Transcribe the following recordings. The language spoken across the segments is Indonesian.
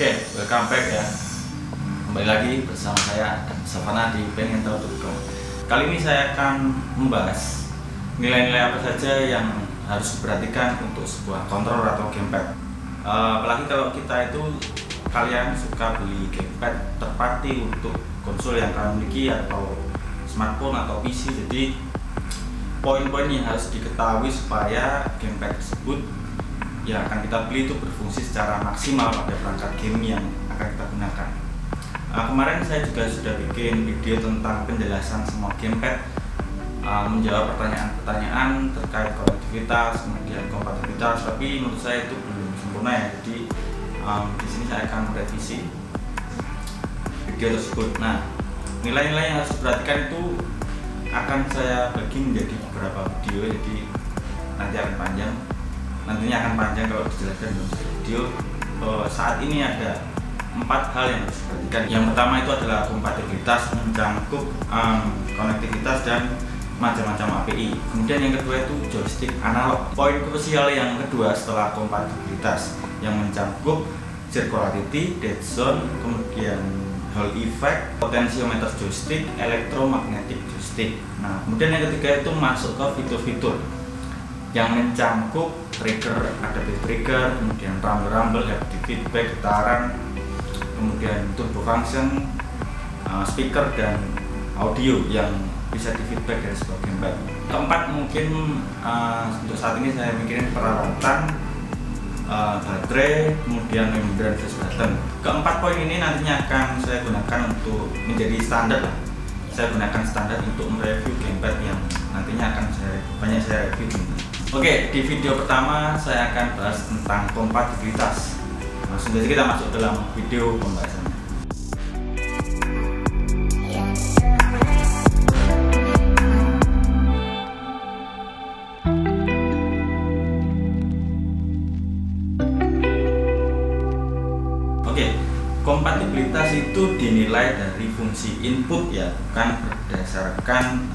Oke, welcome back ya. Kembali lagi bersama saya Savana di pengintahu.com. Kali ini saya akan membahas nilai-nilai apa saja yang harus diperhatikan untuk sebuah controller atau gamepad. Apalagi kalau kita itu kalian suka beli gamepad third party untuk konsol yang kalian miliki atau smartphone atau PC. Jadi poin-poin yang harus diketahui supaya gamepad tersebut yang akan kita beli itu berfungsi secara maksimal pada perangkat game yang akan kita gunakan. Kemarin saya juga sudah bikin video tentang penjelasan semua gamepad, menjawab pertanyaan-pertanyaan terkait konektivitas, kemudian kompatibilitas, tapi menurut saya itu belum sempurna ya. Jadi di sini saya akan merevisi video tersebut. Nah, nilai-nilai yang harus diperhatikan itu akan saya bagi menjadi beberapa video, jadi nantinya akan panjang kalau dijelaskan dalam video. Saat ini ada 4 hal yang harus diperhatikan. Yang pertama itu adalah kompatibilitas, mencakup konektivitas dan macam-macam API. Kemudian yang kedua itu joystick analog. Poin krusial yang kedua setelah kompatibilitas yang mencakup circularity, dead zone, kemudian Hall effect, potentiometer joystick, elektromagnetic joystick. Nah, kemudian yang ketiga itu masuk ke fitur-fitur yang mencangkup trigger, ada trigger, kemudian rumble, haptic feedback, getaran, kemudian turbo function, speaker dan audio yang bisa di feedback dari sebuah gamepad. Keempat, mungkin untuk saat ini saya mikirin peralatan, baterai, kemudian memory dan flash button. Keempat poin ini nantinya akan saya gunakan untuk menjadi standar lah. Saya gunakan standar untuk mereview gamepad yang nantinya akan saya review. Oke, di video pertama saya akan bahas tentang kompatibilitas. Langsung saja kita masuk dalam video pembahasannya. Oke, kompatibilitas itu dinilai dari fungsi input ya, bukan berdasarkan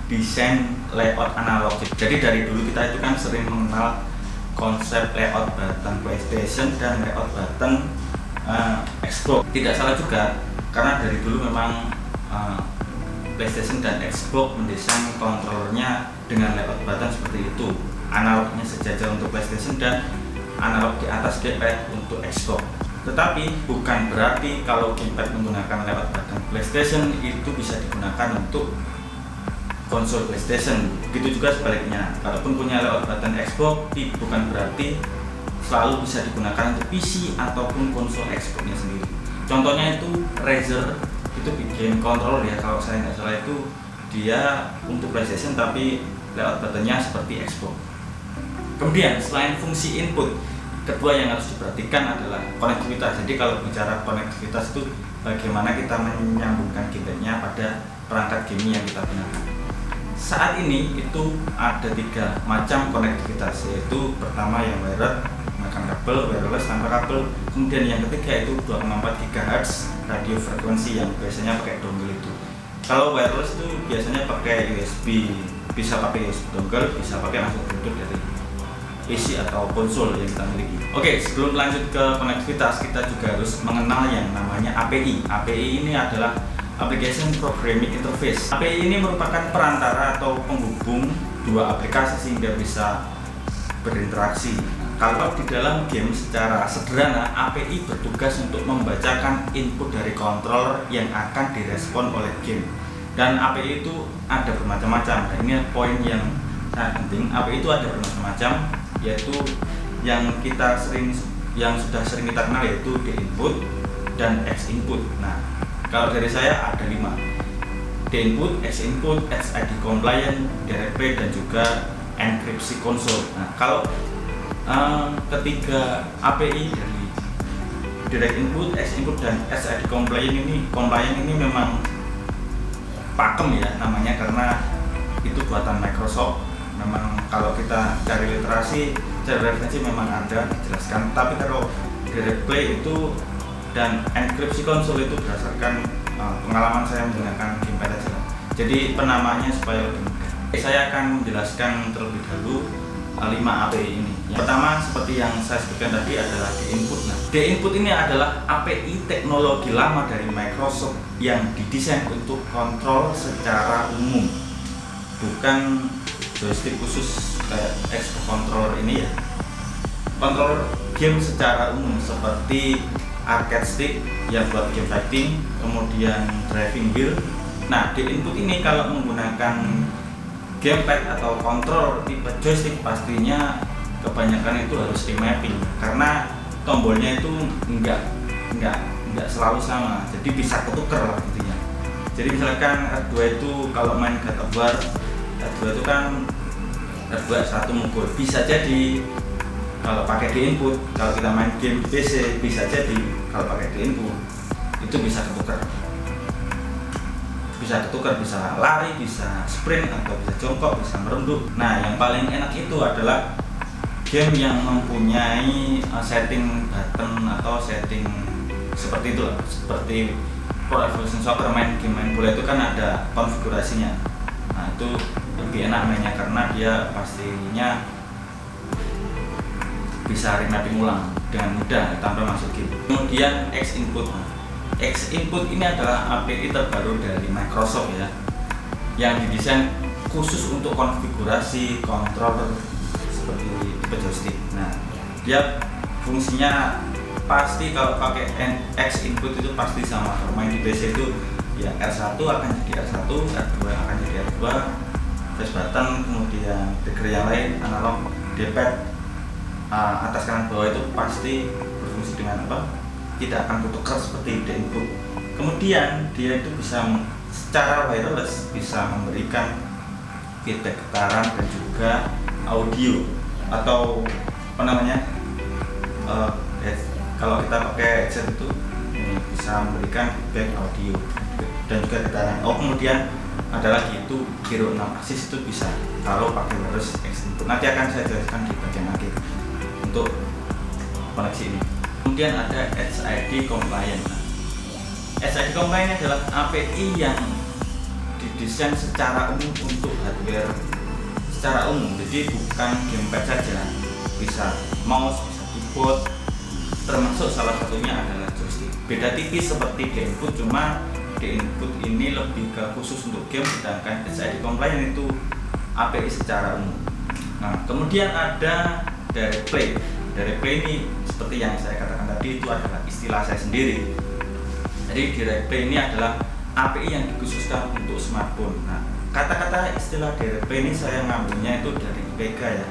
desain layout analog. Jadi dari dulu kita itu kan sering mengenal konsep layout button PlayStation dan layout button Xbox. Tidak salah juga, karena dari dulu memang PlayStation dan Xbox mendesain kontrolernya dengan layout button seperti itu. Analognya sejajar untuk PlayStation dan analog di atas gamepad untuk Xbox. Tetapi bukan berarti kalau gamepad menggunakan layout button PlayStation itu bisa digunakan untuk konsol PlayStation. Begitu juga sebaliknya, kalaupun punya layout button Xbox bukan berarti selalu bisa digunakan untuk PC ataupun konsol Xbox-nya sendiri. Contohnya itu Razer itu bikin controller ya, kalau saya nggak salah itu dia untuk PlayStation tapi layout buttonnya seperti Xbox. Kemudian selain fungsi input, kedua yang harus diperhatikan adalah konektivitas. Jadi kalau bicara konektivitas itu bagaimana kita menyambungkan gamepad-nya pada perangkat game yang kita gunakan. Saat ini itu ada 3 macam konektivitas, yaitu pertama yang wired menggunakan kabel, wireless tanpa kabel, kemudian yang ketiga itu 2,4 GHz radio frekuensi yang biasanya pakai dongle itu. Kalau wireless itu biasanya pakai USB, bisa pakai USB dongle, bisa pakai langsung Bluetooth dari PC atau konsol yang kita miliki. Oke, sebelum lanjut ke konektivitas, kita juga harus mengenal yang namanya API. API ini adalah Application Programming Interface. API ini merupakan perantara atau penghubung dua aplikasi sehingga bisa berinteraksi. Kalau di dalam game secara sederhana, API bertugas untuk membacakan input dari controller yang akan direspon oleh game. Dan API itu ada bermacam-macam. Nah, ini poin yang sangat penting. API itu ada bermacam-macam, yaitu yang sudah sering kita kenal yaitu D input dan X input. Nah, kalau dari saya ada 5: D input, X input, SID compliant, direct play, dan juga enkripsi konsol. Nah, kalau ketiga API dari direct input, X input, dan SID compliant ini memang pakem ya namanya, karena itu buatan Microsoft. Memang kalau kita cari literasi, cari referensi memang ada dijelaskan. Tapi kalau direct play itu dan enkripsi konsol itu berdasarkan pengalaman saya menggunakan gamepad aja. Jadi penamanya supaya lebih mudah. Saya akan menjelaskan terlebih dahulu 5 API ini. Yang pertama seperti yang saya sebutkan tadi adalah di input. Nah, D-Input ini adalah API teknologi lama dari Microsoft yang didesain untuk kontrol secara umum, bukan joystick khusus kayak Xbox controller ini ya. Kontrol game secara umum seperti arcade stick yang buat game fighting, kemudian driving wheel. Nah, D-Input ini kalau menggunakan gamepad atau kontrol tipe joystick pastinya kebanyakan itu harus di mapping karena tombolnya itu enggak selalu sama, jadi bisa ketuker lah intinya. Jadi misalkan R2 itu kalau main God of War, R2 itu kan R2 satu mukul, bisa jadi kalau pakai D-Input, kalau kita main game PC bisa jadi kalau pakai D-Input itu bisa ketuker, bisa lari, bisa sprint, atau bisa jongkok, bisa merunduk. Nah, yang paling enak itu adalah game yang mempunyai setting button atau setting seperti itu, seperti Pro Evolution Soccer, main bola itu kan ada konfigurasinya. Nah, itu lebih enak mainnya karena dia pastinya bisa remapping ulang dengan mudah tanpa masuk game. Kemudian X-Input. X-Input ini adalah API terbaru dari Microsoft ya, yang didesain khusus untuk konfigurasi controller seperti tipe joystick. Nah, dia fungsinya pasti kalau pakai X-Input itu pasti sama. Kalau main di PC itu ya R1 akan jadi R1, R2 akan jadi R2, flash button, kemudian trigger yang lain, analog, D-pad, atas kanan bawah itu pasti berfungsi dengan apa? Tidak akan ketukar seperti D-Input. Kemudian dia itu bisa secara wireless bisa memberikan feedback getaran dan juga audio atau apa namanya, kalau kita pakai headset itu bisa memberikan feedback audio dan juga getaran. Kemudian ada lagi itu Giro 6 aksis itu bisa kalau pakai wireless X-Input. Nanti akan saya jelaskan di bagian akhir untuk koneksi ini. Kemudian ada SID Compliant. SID Compliant adalah API yang didesain secara umum untuk hardware secara umum, jadi bukan gamepad saja, bisa mouse, bisa keyboard, termasuk salah satunya adalah joystick. Beda tipis seperti D-Input, cuma D-Input ini lebih ke khusus untuk game, sedangkan SID Compliant itu API secara umum. Nah, kemudian ada Direct Play. Direct Play ini seperti yang saya katakan tadi, itu adalah istilah saya sendiri. Jadi Direct Play ini adalah API yang dikhususkan untuk smartphone. Nah, kata-kata istilah Direct Play ini saya ngambilnya itu dari IPK ya,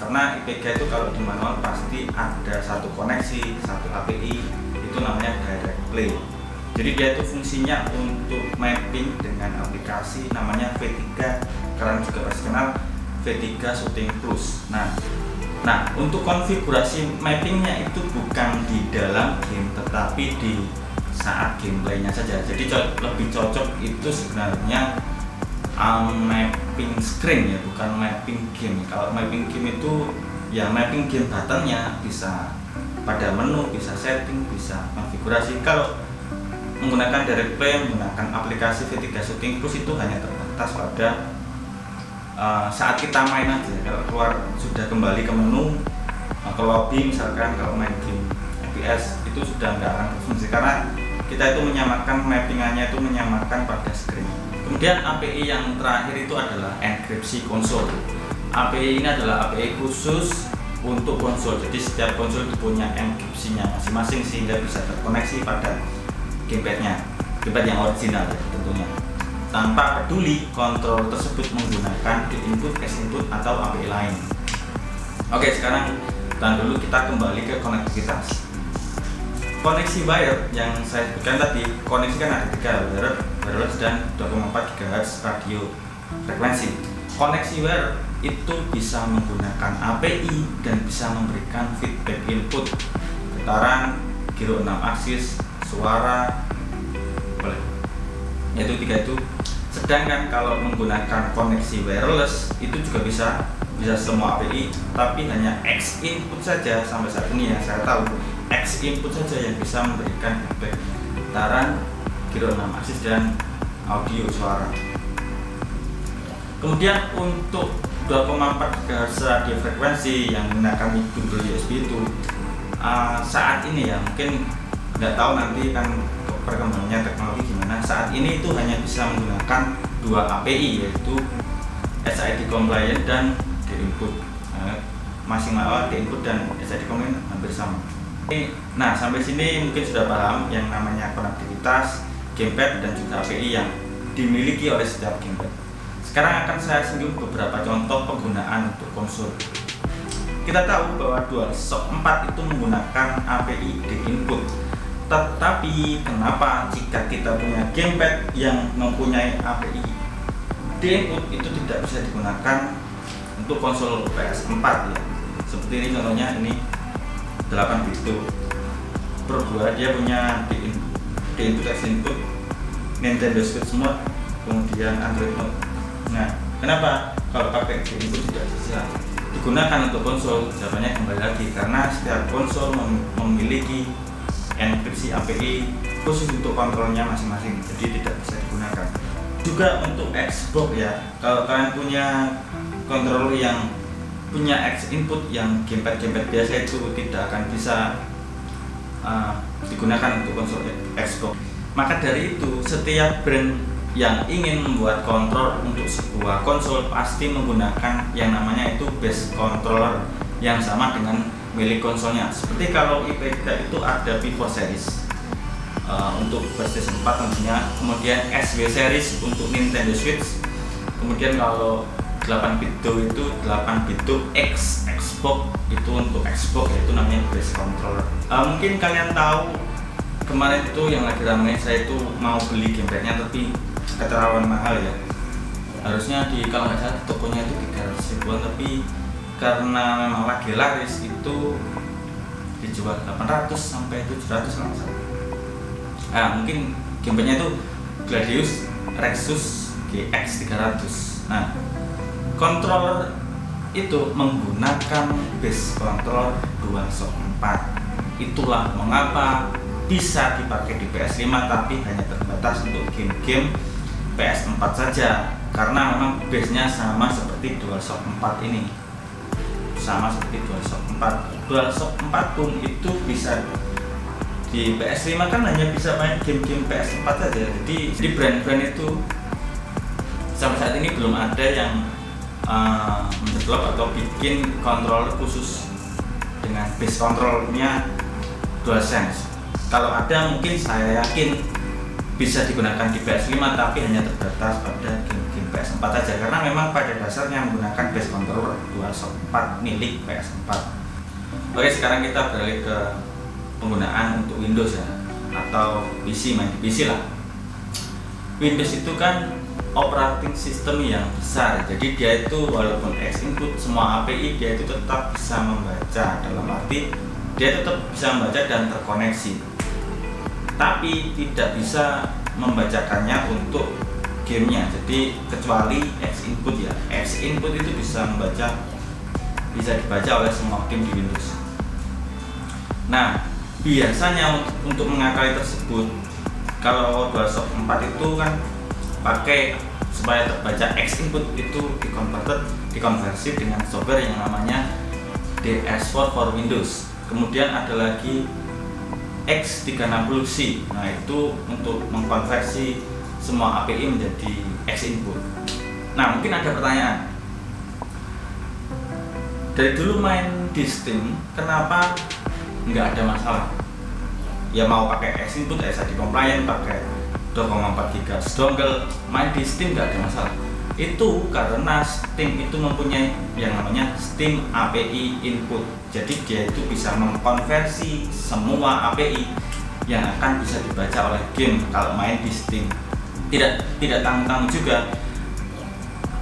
karena IPK itu kalau di manual pasti ada satu koneksi, satu API, itu namanya Direct Play. Jadi dia itu fungsinya untuk mapping dengan aplikasi namanya V3, kalian juga pasti kenal V3 Shooting Plus. Nah, untuk konfigurasi mappingnya itu bukan di dalam game, tetapi di saat gameplaynya saja. Jadi lebih cocok itu sebenarnya mapping screen ya, bukan mapping game. Kalau mapping game itu ya mapping game buttonnya bisa pada menu, bisa setting, bisa konfigurasi. Kalau menggunakan Direct Play, menggunakan aplikasi V3 Shooting Plus itu hanya terbatas pada saat kita main aja. Kalau keluar sudah kembali ke menu, ke lobby misalkan, kalau main game FPS itu sudah nggak akan berfungsi karena kita itu menyamakan mappingannya, itu menyamakan pada screen. Kemudian API yang terakhir itu adalah enkripsi konsol. API ini adalah API khusus untuk konsol, jadi setiap konsol punya enkripsinya masing-masing sehingga bisa terkoneksi pada gamepad yang original ya, tentunya, tanpa peduli kontrol tersebut menggunakan D-Input, X-Input atau API lain. Oke, sekarang tahan dulu, kita kembali ke konektivitas. Koneksi wire yang saya sebutkan tadi, koneksi kan ada 3, wireless dan 2,4 GHz radio frekuensi. Koneksi wire itu bisa menggunakan API dan bisa memberikan feedback input, getaran, giro 6 aksis, suara, boleh, yaitu 3 itu. Sedangkan kalau menggunakan koneksi wireless itu juga bisa semua API, tapi hanya X-Input saja sampai saat ini yang saya tahu, X-Input saja yang bisa memberikan feedback getaran, giro 6 aksis dan audio suara. Kemudian untuk 2,4 GHz radio frekuensi yang menggunakan bundle USB saat ini ya, mungkin nggak tahu nanti kan perkembangannya teknologi gimana. Saat ini itu hanya bisa menggunakan 2 API, yaitu SID compliant dan D-input. Masing-masing D-input dan SID compliant hampir sama. Nah, sampai sini mungkin sudah paham yang namanya konektivitas, gamepad, dan juga API yang dimiliki oleh setiap gamepad. Sekarang akan saya singgung beberapa contoh penggunaan untuk konsol. Kita tahu bahwa DualShock 4 itu menggunakan API D-input. Tetapi kenapa jika kita punya gamepad yang mempunyai API D-input itu tidak bisa digunakan untuk konsol PS4 ya? Seperti ini contohnya, ini 8 bit Pro 2, dia punya D-input, X-input, Nintendo Switch mode, kemudian Android mode. Nah, kenapa kalau pakai D-input tidak bisa digunakan untuk konsol? Jawabannya kembali lagi karena setiap konsol memiliki enkripsi API khusus untuk kontrolnya masing-masing, jadi tidak bisa digunakan. Juga untuk Xbox ya, kalau kalian punya controller yang punya X input yang gamepad biasa itu tidak akan bisa digunakan untuk konsol Xbox. Maka dari itu setiap brand yang ingin membuat kontrol untuk sebuah konsol pasti menggunakan yang namanya itu base controller yang sama dengan milik konsolnya. Seperti kalau IP3 itu ada P4 series untuk PlayStation 4 tentunya, kemudian SW series untuk Nintendo Switch, kemudian kalau 8 bit itu 8 bit Xbox itu untuk Xbox, yaitu namanya base controller. Mungkin kalian tahu kemarin itu yang lagi ramai, saya itu mau beli gamepadnya tapi keterlaluan mahal ya. Harusnya kalau nggak salah tokonya itu 300 ribuan, tapi karena memang lagi laris itu dijual 800 sampai 700 kalau nggak salah. Mungkin gamepadnya itu Gladius Rexus GX 300. Nah, controller itu menggunakan base controller DualShock 4. Itulah mengapa bisa dipakai di PS5 tapi hanya terbatas untuk game-game PS4 saja, karena memang base-nya sama seperti DualShock 4 ini. Sama seperti DualShock 4. DualShock 4 pun itu bisa di PS5 kan hanya bisa main game-game PS4 saja. Jadi brand-brand itu sampai saat ini belum ada yang mendevelop atau bikin controller khusus dengan base controlnya DualSense. Kalau ada mungkin saya yakin bisa digunakan di PS5 tapi hanya terbatas pada game-game PS4 saja, karena memang pada dasarnya menggunakan base controller DualShock 4 milik PS4. Oke, sekarang kita beralih ke penggunaan untuk Windows ya, atau PC, main di PC lah. Windows itu kan operating system yang besar, jadi dia itu walaupun X input semua API dia itu tetap bisa membaca, dalam arti dia tetap bisa membaca dan terkoneksi, tapi tidak bisa membacakannya untuk gamenya. Jadi kecuali X input ya, X input itu bisa dibaca oleh semua game di Windows. Nah, biasanya untuk mengakali tersebut, kalau DualShock 4 itu kan pakai supaya terbaca X input itu dikonversi dengan software yang namanya DS4 for Windows. Kemudian ada lagi X360C. Nah, itu untuk mengkonversi semua API menjadi X input. Nah, mungkin ada pertanyaan. Dari dulu main di Steam, kenapa nggak ada masalah? Ya mau pakai X input, SSD compliant, pakai 2,4 GB dongle, main di Steam nggak ada masalah. Itu karena Steam itu mempunyai yang namanya Steam API input. Jadi dia itu bisa mengkonversi semua API yang akan bisa dibaca oleh game kalau main di Steam. Tidak tanggung-tanggung juga.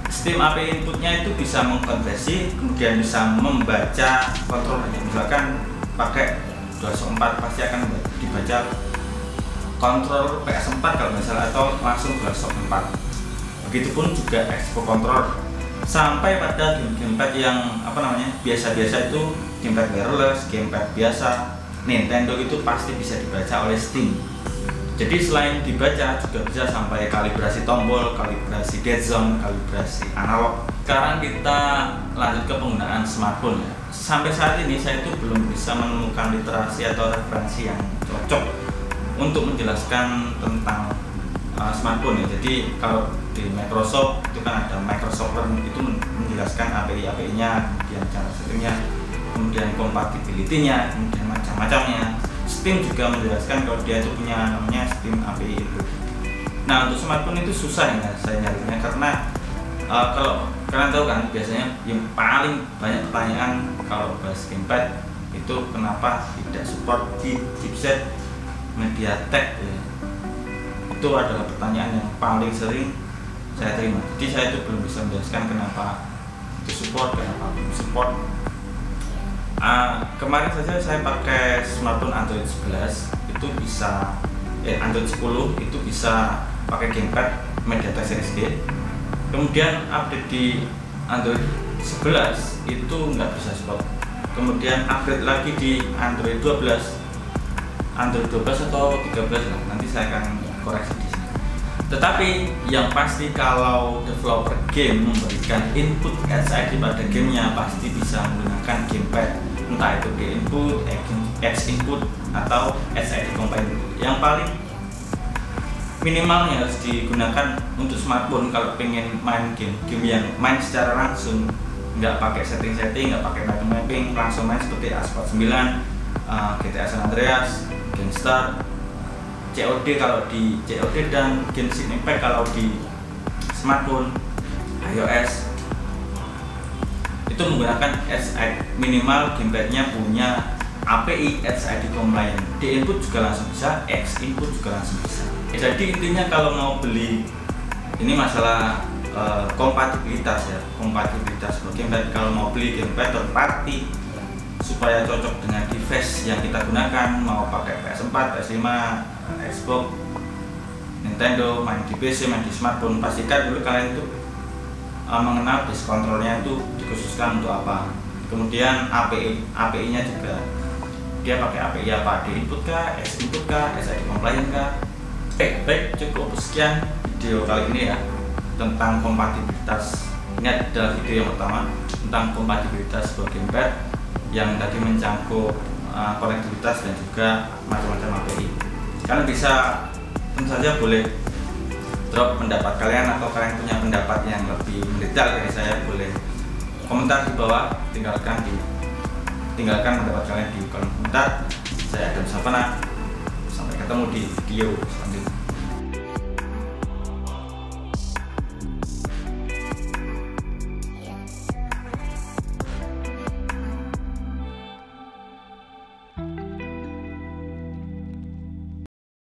Steam API inputnya itu bisa mengkonversi, kemudian bisa membaca kontrolernya. Misalkan pakai DualShock 4 pasti akan dibaca kontrol PS4 kalau misalnya, atau langsung DualShock 4. Begitupun juga Xbox controller. Sampai pada gamepad yang biasa-biasa itu, gamepad wireless, gamepad biasa Nintendo itu pasti bisa dibaca oleh Steam. Jadi selain dibaca juga bisa sampai kalibrasi tombol, kalibrasi dead zone, kalibrasi analog, Sekarang kita lanjut ke penggunaan smartphone ya. Sampai saat ini saya itu belum bisa menemukan literasi atau referensi yang cocok untuk menjelaskan tentang smartphone ya. Jadi kalau di Microsoft itu kan ada Microsoft Learn, itu menjelaskan API-nya, kemudian cara settingnya, kemudian compatibility-nya, kemudian macam-macamnya. Steam juga menjelaskan kalau dia itu punya namanya Steam API itu. Nah, untuk smartphone itu susah ya saya nyarinya, karena kalau kalian tahu kan biasanya yang paling banyak pertanyaan kalau bahas gamepad itu kenapa tidak support di chipset MediaTek ya. Itu adalah pertanyaan yang paling sering saya terima. Jadi saya itu belum bisa menjelaskan kenapa itu support, kenapa belum support. Kemarin saja saya pakai smartphone Android 11 itu bisa Android 10 itu bisa pakai gamepad MediaTek Series G. Kemudian update di Android 11 itu nggak bisa support. Kemudian update lagi di Android 12 atau 13 lah, nanti saya akan koreksi di sini. Tetapi yang pasti kalau developer game memberikan input SID pada gamenya pasti bisa menggunakan gamepad, entah itu G input, X input atau SID combine. Yang paling minimalnya harus digunakan untuk smartphone kalau pengen main game yang main secara langsung, nggak pakai setting, nggak pakai mapping, langsung main seperti Asphalt 9, GTA San Andreas, Gangstar, COD kalau di COD, dan Genshin Impact kalau di smartphone iOS. Itu menggunakan SID minimal, gamepadnya punya API SID compliant. D input juga langsung bisa, X input juga langsung bisa. Jadi intinya kalau mau beli, ini masalah kompatibilitas ya, kompatibilitas gamepad. Kalau mau beli gamepad third party supaya cocok dengan device yang kita gunakan, mau pakai PS4, PS5, Xbox, Nintendo, main di PC, main di smartphone, pastikan dulu kalian itu mengenal disk controlnya itu dikhususkan untuk apa. Kemudian API-nya juga dia pakai API apa, D input kah, X input kah, SID compliant kah. Baik, cukup sekian video kali ini ya tentang kompatibilitas. Ini adalah video yang pertama tentang kompatibilitas sebuah gamepad yang tadi mencakup konektivitas dan juga macam-macam API. Kalian bisa, tentu saja boleh drop pendapat kalian, atau kalian punya pendapat yang lebih mendetail dari saya, boleh komentar di bawah, tinggalkan pendapat kalian di kolom komentar. Saya Adam Savana, sampai ketemu di video selanjutnya.